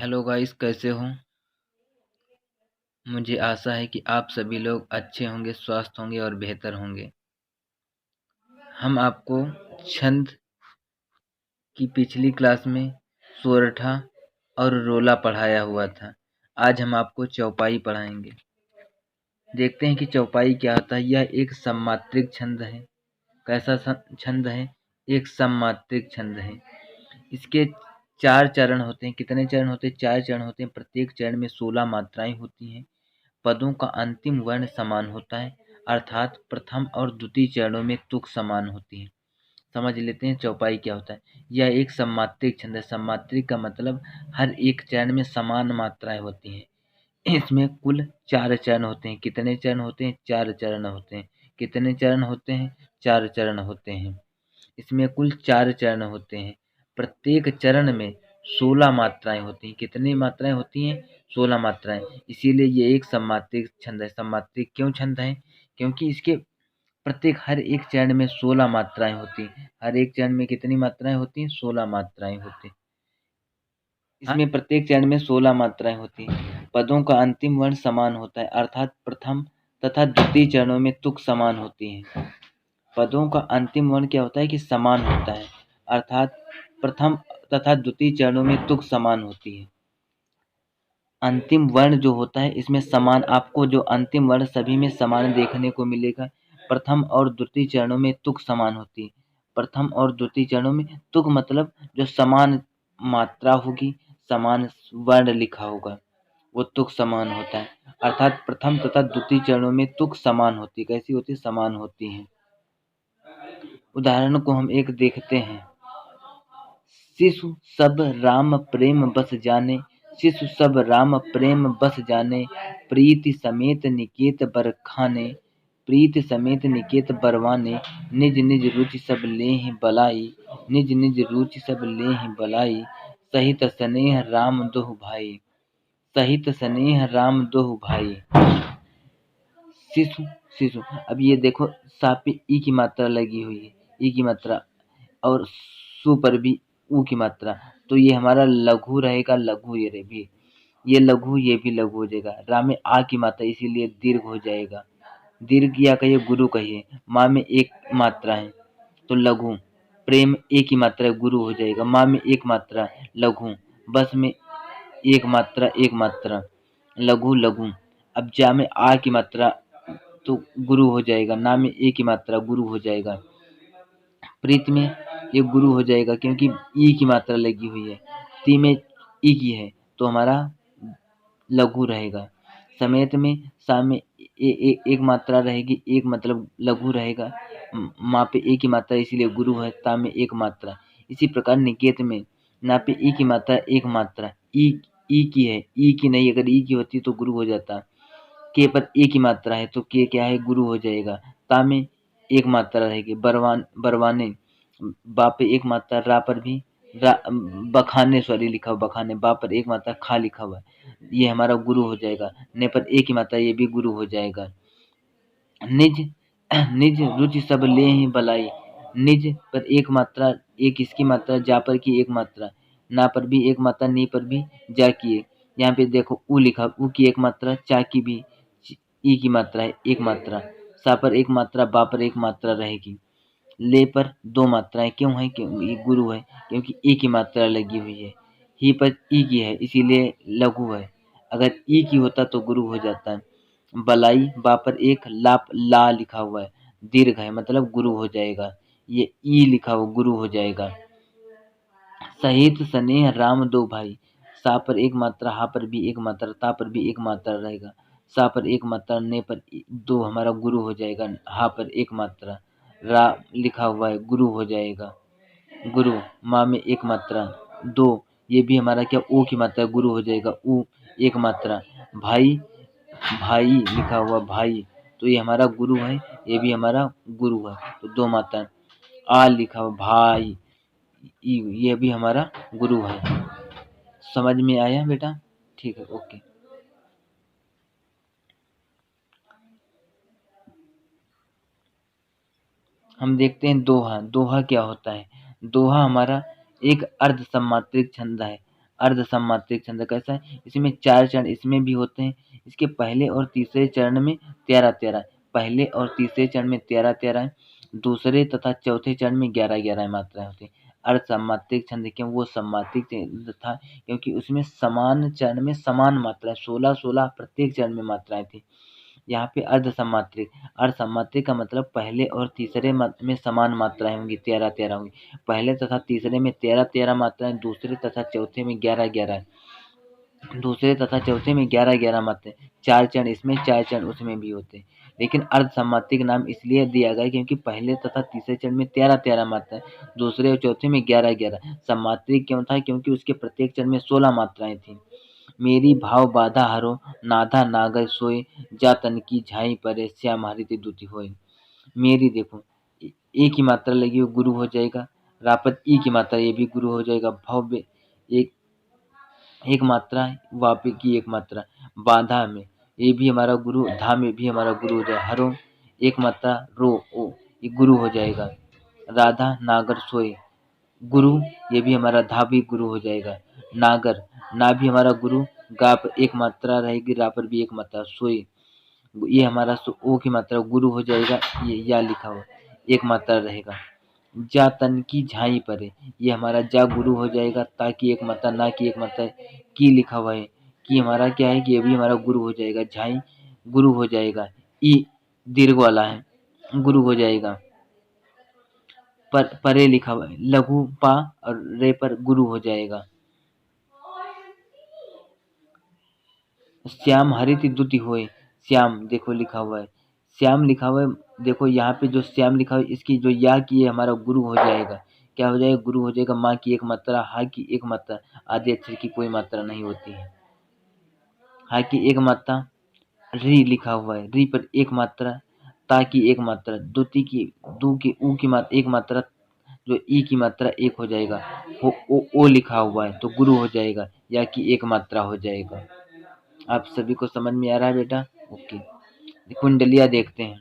Hello guys, कैसे हो? मुझे आशा है कि आप सभी लोग अच्छे होंगे, स्वस्थ होंगे और बेहतर होंगे। हम आपको छंद की पिछली क्लास में सोरठा और रोला पढ़ाया हुआ था। आज हम आपको चौपाई पढ़ाएंगे। देखते हैं कि चौपाई क्या होता है। यह एक सममात्रिक छंद है। कैसा छंद है? एक सममात्रिक छंद है। इसके 4 चरण होते हैं। कितने चरण होते हैं? 4 चरण होते हैं। प्रत्येक चरण में 16 मात्राएं होती हैं। पदों का अंतिम वर्ण समान होता है, अर्थात प्रथम और द्वितीय चरणों में तुक समान होती है। समझ लेते हैं चौपाई क्या होता है। यह एक सममात्रिक छंद है। सममात्रिक का मतलब हर एक चरण में समान मात्राएं होती हैं। इसमें कुल 4 चरण होते हैं। कितने चरण होते हैं? 4 चरण होते हैं। कितने चरण होते हैं? 4 चरण होते हैं। इसमें कुल 4 चरण होते हैं। प्रत्येक चरण में 16 मात्राएं होती हैं। कितनी मात्राएं होती हैं? 16 मात्राएं। इसीलिए ये एक सममात्रिक छंद है। सममात्रिक क्यों छंद है? क्योंकि इसके प्रत्येक हर एक चरण में 16 मात्राएं होती हैं। हर एक चरण में कितनी मात्राएं होती हैं? 16 मात्राएं होती हैं। इसमें प्रत्येक चरण में 16 मात्राएं होती हैं। पदों का अंतिम वर्ण समान होता है, अर्थात प्रथम तथा द्वितीय चरणों में तुक समान होती हैं। पदों का अंतिम वर्ण क्या होता है कि समान होता है, अर्थात प्रथम तथा द्वितीय चरणों में तुक समान होती है। अंतिम वर्ण जो होता है इसमें समान, आपको जो अंतिम वर्ण सभी में समान देखने को मिलेगा। प्रथम और द्वितीय चरणों में तुक समान होती है। प्रथम और द्वितीय चरणों में तुक मतलब जो समान मात्रा होगी, समान वर्ण लिखा होगा, वो तुक समान होता है। अर्थात प्रथम तथा द्वितीय चरणों में तुक समान होती है। कैसी होती है? समान होती है। उदाहरण को हम एक देखते हैं। शिशु सब राम प्रेम बस जाने, शिशु सब राम प्रेम बस जाने, प्रीति समेत निकेत बरखाने, प्रीति समेत निकेत बरवाने, निज निज रुचि सब लेहि बलाई, निज निज रुचि सब लेहि बलाई, सहित स्नेह राम दोहु भाई, सहित स्नेह राम दोहु भाई। शिशु शिशु, अब ये देखो सा पे ई की मात्रा लगी हुई है, ई की मात्रा, और सु पर भी ऊ की मात्रा, तो ये हमारा लघु रहेगा। लघु ये रे भी, ये लघु, ये भी लघु हो जाएगा। रा में आ की मात्रा, इसीलिए दीर्घ हो जाएगा। दीर्घ या कहिए गुरु कहिए। माँ में एक मात्रा है तो लघु। प्रेम एक ही मात्रा है, गुरु हो जाएगा। माँ में एक मात्रा, लघु। बस में एक मात्रा, एक मात्रा, लघु लघु। अब जा में आ की मात्रा तो गुरु हो जाएगा। ना में एक की मात्रा, गुरु हो जाएगा। प्रीत में ये गुरु हो जाएगा क्योंकि ई की मात्रा लगी हुई है। ती में ई की है तो हमारा लघु रहेगा। समेत में सा में एक मात्रा रहेगी, एक मतलब लघु रहेगा। माँ पे ए की मात्रा इसीलिए गुरु है। ता में एक मात्रा। इसी प्रकार निकेत में ना पे ई की मात्रा, एक मात्रा, ई की है, ई की नहीं। अगर ई की होती तो गुरु हो जाता। के पर ए की मात्रा है तो के क्या है? गुरु हो जाएगा। ता में एक मात्रा रहेगी। बरवाने, बा पे एक मात्रा, रा पर भी बखाने, सॉरी लिखा हुआ बखाने, बा पर एक मात्रा, खा लिखा हुआ, ये हमारा गुरु हो जाएगा। ने पर एक ही मात्रा, ये भी गुरु हो जाएगा। निज निज रुचि सब ले ही बलाई, निज पर एक मात्रा, एक इसकी मात्रा, जा पर की एक मात्रा, ना पर भी एक मात्रा, नी पर भी जा की एक। यहाँ पे देखो ऊ लिखा, ऊ की एक मात्रा, चा की भी, ई की मात्रा है एक मात्रा, सा पर एक मात्रा, बा पर एक मात्रा रहेगी। ले पर दो मात्राएं क्यों है? क्यों? ये गुरु है क्योंकि ई की मात्रा लगी हुई है। ही पर ई की है इसीलिए लघु है। अगर ई की होता तो गुरु हो जाता है। बलाई, बा पर एक, ला लिखा हुआ है, दीर्घ है मतलब गुरु हो जाएगा। ये ई लिखा हुआ, गुरु हो जाएगा। सहित स्नेह राम दो भाई, सा पर एक मात्रा, हा पर भी एक मात्रा, ता पर भी एक मात्रा रहेगा। सा पर एक मात्रा, ने पर दो, हमारा गुरु हो जाएगा। हा पर एक मात्रा, रा लिखा हुआ है, गुरु हो जाएगा। गुरु, माँ में एक मात्रा, दो, ये भी हमारा क्या? ऊ की मात्रा, गुरु हो जाएगा। ऊ एक मात्रा। भाई, भाई लिखा हुआ भाई, तो ये हमारा गुरु है, ये भी हमारा गुरु है, तो दो मात्रा। आ लिखा हुआ भाई, ये भी हमारा गुरु है। समझ में आया बेटा? ठीक है, ओके। हम देखते हैं दोहा। दोहा क्या होता है? दोहा हमारा एक अर्ध सम्मात्रिक छंद है। अर्ध सम्मात्रिक छंद कैसा है, इसमें 4 चरण इसमें भी होते हैं। इसके पहले और तीसरे चरण में 13-13, पहले और तीसरे चरण में 13-13, दूसरे तथा चौथे चरण में 11-11 मात्राएं होती हैं। अर्ध सम्मात्रिक छंद क्यों वो सम्मात्रिक छंद था, क्योंकि उसमें समान चरण में समान मात्राएं 16-16 प्रत्येक चरण में मात्राएं थी। यहाँ पे अर्ध सम्मात्रिक का मतलब पहले और तीसरे में समान मात्राएं होंगी, 13-13 होंगी। पहले तथा तीसरे में 13-13 मात्राएं, दूसरे तथा चौथे में 11-11, दूसरे तथा चौथे में 11-11 मात्राएं। 4 चरण इसमें 4 चरण उसमें भी होते हैं। लेकिन अर्ध सम्मात्रिक नाम इसलिए दिया गया क्योंकि पहले तथा तीसरे चरण में 13-13 मात्राएं, दूसरे और चौथे में 11-11। सम्मात्रिक क्यों था, क्योंकि उसके प्रत्येक चरण में 16 मात्राएं थी। मेरी भाव बाधा हरो, नाधा नागर सोए, जा तन की झाई परे, श्याम हरित दुति होए। मेरी देखो एक ही मात्रा लगी हो गुरु हो जाएगा, रापत ई की मात्रा ये भी गुरु हो जाएगा, भव्य एक मात्रा है, वापी की एक मात्रा, बाधा में ये भी हमारा गुरु, धा में भी हमारा गुरु हो जाएगा, हरो एक मात्रा, रो ओ ये गुरु हो जाएगा, राधा नागर सोए गुरु, ये भी हमारा धा भी गुरु हो जाएगा, नागर ना भी हमारा गुरु, गा पर एक मात्रा रहेगी, रा पर भी एक मात्रा, सोए ये हमारा ओ की मात्रा गुरु हो जाएगा, ये या लिखा हुआ एक मात्रा रहेगा। जा तन की झाई परे ये हमारा जा गुरु हो जाएगा, ताकि एक मात्रा, ना की एक मात्रा, की लिखा हुआ है, की हमारा क्या है कि ये भी हमारा गुरु हो जाएगा, झाई गुरु हो जाएगा, ई दीर्घ वाला है गुरु हो जाएगा। परे लिखा हुआ है, लघु पा और रे पर गुरु हो जाएगा। श्याम हरित द्युति होए, श्याम देखो लिखा हुआ है, श्याम लिखा हुआ है, देखो यहाँ पे जो श्याम लिखा हुआ है इसकी जो या की है हमारा गुरु हो जाएगा, क्या हो जाएगा गुरु हो जाएगा। माँ की एक मात्रा, हा की एक मात्रा, आदि अक्षर की कोई मात्रा नहीं होती है, हा की एक मात्रा, री लिखा हुआ है, री पर एक मात्रा, ता की एक मात्रा, द्युति की दू की ऊ की मात्रा एक मात्रा, जो ई की मात्रा एक हो जाएगा, ओ लिखा हुआ है तो गुरु हो जाएगा, या की एक मात्रा हो जाएगा। आप सभी को समझ में आ रहा है बेटा? ओके। कुंडलिया देखते हैं।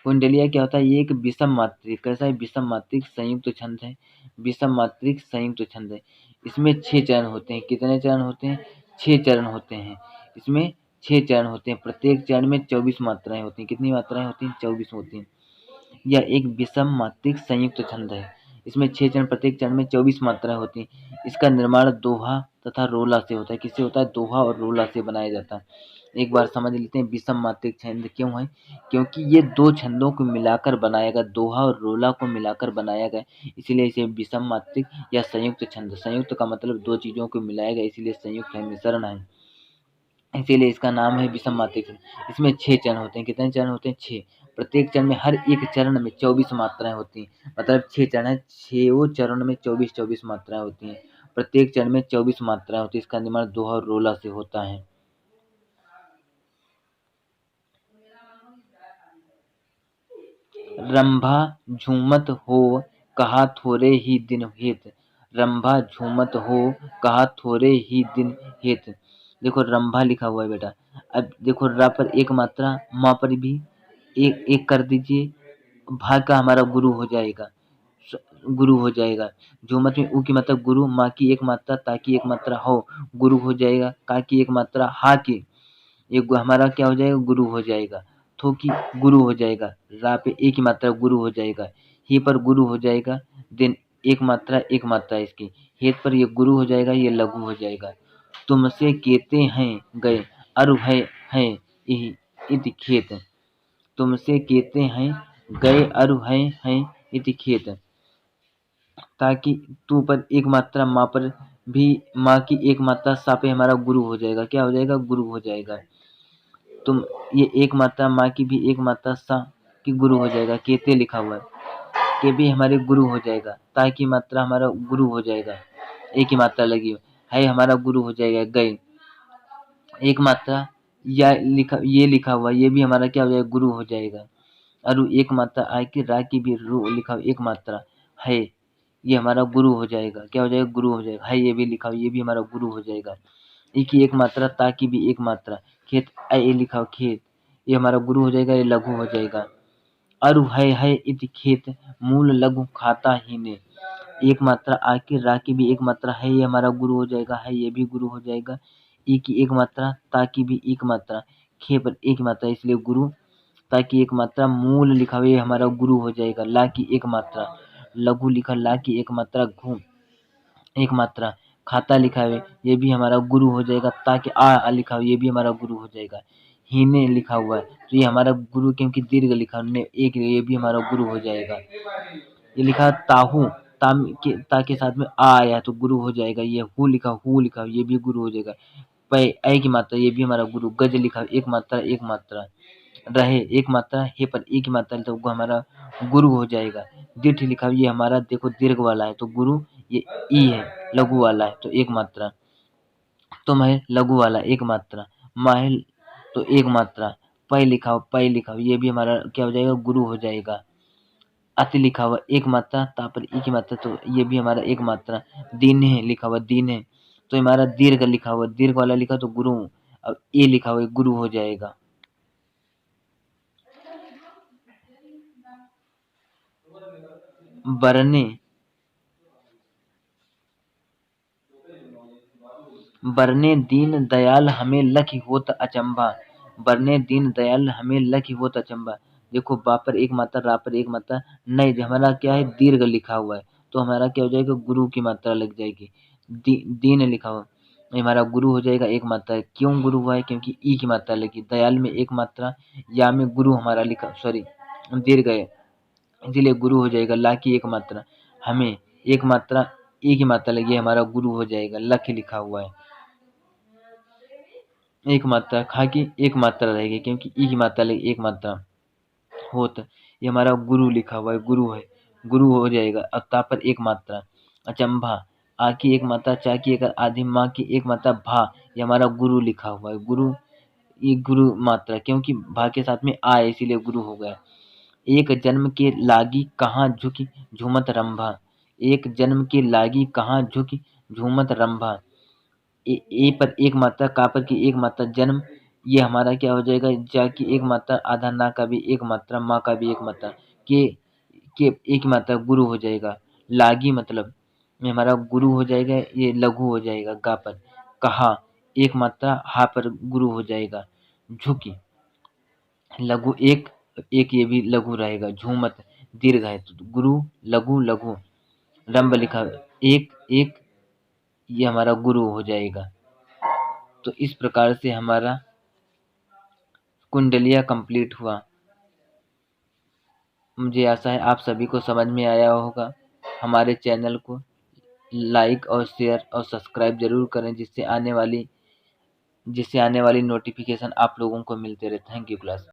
कुंडलिया क्या होता है, ये एक विषम मात्रिक, कैसा है विषम मात्रिक संयुक्त छंद है, विषम मात्रिक संयुक्त छंद है। इसमें 6 चरण होते हैं। कितने चरण होते हैं? 6 चरण होते हैं। इसमें 6 चरण होते हैं, प्रत्येक चरण में 24 मात्राएं होती हैं। कितनी मात्राएं होती हैं? 24 होती हैं। यह एक विषम मात्रिक संयुक्त छंद है। इसमें 6 चरण, प्रत्येक चरण में 24 मात्राएं होती हैं। इसका निर्माण दोहा तथा रोला से होता है। किससे होता है? दोहा और रोला से बनाया जाता है। एक बार समझ लेते हैं विषम मात्रिक छंद क्यों है, क्योंकि ये 2 छंदों को मिलाकर बनाया गया, दोहा और रोला को मिलाकर बनाया गया, इसलिए इसे विषम मात्रिक या संयुक्त छंद, संयुक्त का मतलब 2 चीजों को मिलाया गया, इसलिए संयुक्त है, मिश्रण है, इसीलिए इसका नाम है विषम मात्रिक छंद। इसमें 6 चरण होते हैं। कितने चरण होते हैं? 6। प्रत्येक चरण में, हर एक चरण में 24 मात्राएं होती हैं, मतलब 6 चरण है, 6 चरण में 24 मात्राएं होती हैं। प्रत्येक चरण में 24 मात्राएं होती है। इसका निर्माण दोहा और रोला से होता है। रंभा झूमत हो कहा थोरे ही दिन हेत, रंभा झूमत हो कहा थोरे ही दिन हेत। देखो रंभा लिखा हुआ है बेटा, अब देखो रा पर एक मात्रा, माँ पर भी एक एक कर दीजिए, भा का हमारा गुरु हो जाएगा, गुरु हो जाएगा। झूमत में ऊ की मात्रा गुरु, माँ की एक मात्रा, ता की एक मात्रा हो, गुरु हो जाएगा। का की एक मात्रा, हा की ये हमारा क्या हो जाएगा? गुरु हो जाएगा। थो की गुरु हो जाएगा। रा पे एक ही मात्रा गुरु हो जाएगा। ही पर गुरु हो जाएगा। दिन एक मात्रा इसकी। हेत पर ये गुरु हो जाएगा, ये लघु हो जाएगा। तुमसे केते हैं गए, अरु है इति खेत। तुमसे केते हैं गए, अरु है इति खेत। ताकि तू पर एक मात्रा, माँ पर भी, माँ की एक मात्रा, सा पे हमारा गुरु हो जाएगा। क्या हो जाएगा? गुरु हो जाएगा। तुम ये एक मात्रा, माँ की भी एक मात्रा, सा की गुरु हो जाएगा। केते लिखा हुआ है, के भी हमारे गुरु हो जाएगा। ता की मात्रा हमारा गुरु हो जाएगा, एक ही मात्रा लगी हो। है हमारा गुरु हो जाएगा। गए एक मात्रा, या लिखा, ये लिखा हुआ, ये भी हमारा क्या हो जाएगा? गुरु हो जाएगा। अरु एक मात्रा, आय की रा की भी रू लिखा हुआ एक मात्रा, है ये हमारा गुरु हो जाएगा। क्या हो जाएगा? गुरु हो जाएगा। है ये भी लिखा हुआ, ये भी हमारा गुरु हो जाएगा। ई की एक मात्रा, ता की भी एक मात्रा, खेत ए लिखा हुआ खेत, ये हमारा गुरु हो जाएगा, ये लघु हो जाएगा। अरु है इति खेत, मूल लघु खाता ही ने। एक मात्रा आ की रा की भी एक मात्रा है, ये हमारा गुरु हो जाएगा, है ये भी गुरु हो जाएगा। ई की एक मात्रा, ता की भी एक मात्रा, खे पर एक मात्रा इसलिए गुरु, ता की एक मात्रा, मूल लिखा हुआ ये हमारा गुरु हो जाएगा। ला की एक मात्रा, लघु लिखा, ला की एक मात्रा, घू एक मात्रा, खाता लिखा है ये भी हमारा गुरु हो जाएगा। ताकि आ लिखा हुआ ये भी हमारा गुरु हो जाएगा। हीने लिखा हुआ है तो ये हमारा गुरु, क्योंकि दीर्घ लिखा ने एक, ये भी हमारा गुरु हो जाएगा। ये लिखा है ताहू, ता के साथ में आ आया तो गुरु हो जाएगा। ये हु लिखा ये भी गुरु हो जाएगा। पै ऐ की मात्रा ये भी हमारा गुरु। गज लिखा एक मात्रा, एक मात्रा, रहे एक मात्रा, हे पर एक ही मात्रा तो वो हमारा गुरु हो जाएगा। दीर्घ लिखा ये हमारा देखो दीर्घ वाला है तो गुरु, ये ई है लघु वाला है तो एक मात्रा। तो मह लघु वाला एक मात्रा, माह तो एक मात्रा, पै लिखा हो ये भी हमारा क्या हो जाएगा, गुरु हो जाएगा। अति लिखा हुआ एक मात्रा, ता पर ई की मात्रा तो ये भी हमारा एक मात्रा। दीन है लिखा हुआ, दीन है तो हमारा दीर्घ लिखा हुआ, दीर्घ वाला लिखा तो गुरु। अब ए लिखा हुआ गुरु हो जाएगा। बरने, बरने दीन दयाल हमें लखि होत अचंभा। बरने दीन दयाल हमें लखि होत अचंभा। देखो बा पर एक मात्रा, रा पर एक मात्रा, नहीं हमारा क्या है दीर्घ लिखा हुआ है तो हमारा क्या हो जाएगा, गुरु की मात्रा लग जाएगी। दीन लिखा हुआ ये हमारा गुरु हो जाएगा एक मात्रा। क्यों गुरु हुआ है, क्योंकि ई की मात्रा लगी। दयाल में एक मात्रा, या में गुरु हमारा लिखा, सॉरी दीर्घ है इसीलिए गुरु हो जाएगा। ला की एक मात्रा, हमें एक मात्रा, ई की मात्रा लगी हमारा गुरु हो जाएगा। लख लिखा हुआ है एक मात्रा, खा की एक मात्रा रहेगी क्योंकि ई की मात्रा लगी एक मात्रा। होत ये हमारा गुरु लिखा हुआ है, गुरु है, गुरु हो जाएगा। अब ता पर एक मात्रा, अचंभा, आ की एक मात्रा, चा की एक आधी, माँ की एक मात्रा, भा ये हमारा गुरु लिखा हुआ है। गुरु, ये गुरु मात्रा क्योंकि भा के साथ में आ है इसीलिए गुरु हो गया। एक जन्म के लागी कहाँ झुकी झूमत रंभा। एक जन्म के लागी कहाँ झुकी झूमत रंभा। ए पर एक मात्रा, का पर की एक मात्रा, जन्म ये हमारा क्या हो जाएगा, जा की एक मात्रा, आधा, ना का भी एक मात्रा, माँ का भी एक मात्रा, के एक मात्रा, गुरु हो जाएगा। लागी मतलब ये हमारा गुरु हो जाएगा, ये लघु हो जाएगा। गा पर कहा एक मात्रा, हा पर गुरु हो जाएगा। झुकी लघु एक, एक ये भी लघु रहेगा। झूमत दीर्घ है तो गुरु, लघु लघु, रंभ लिखा एक एक, ये हमारा गुरु हो जाएगा। तो इस प्रकार से हमारा कुंडलिया कंप्लीट हुआ। मुझे आशा है आप सभी को समझ में आया होगा। हमारे चैनल को लाइक और शेयर और सब्सक्राइब जरूर करें जिससे आने वाली नोटिफिकेशन आप लोगों को मिलते रहे। Thank you class.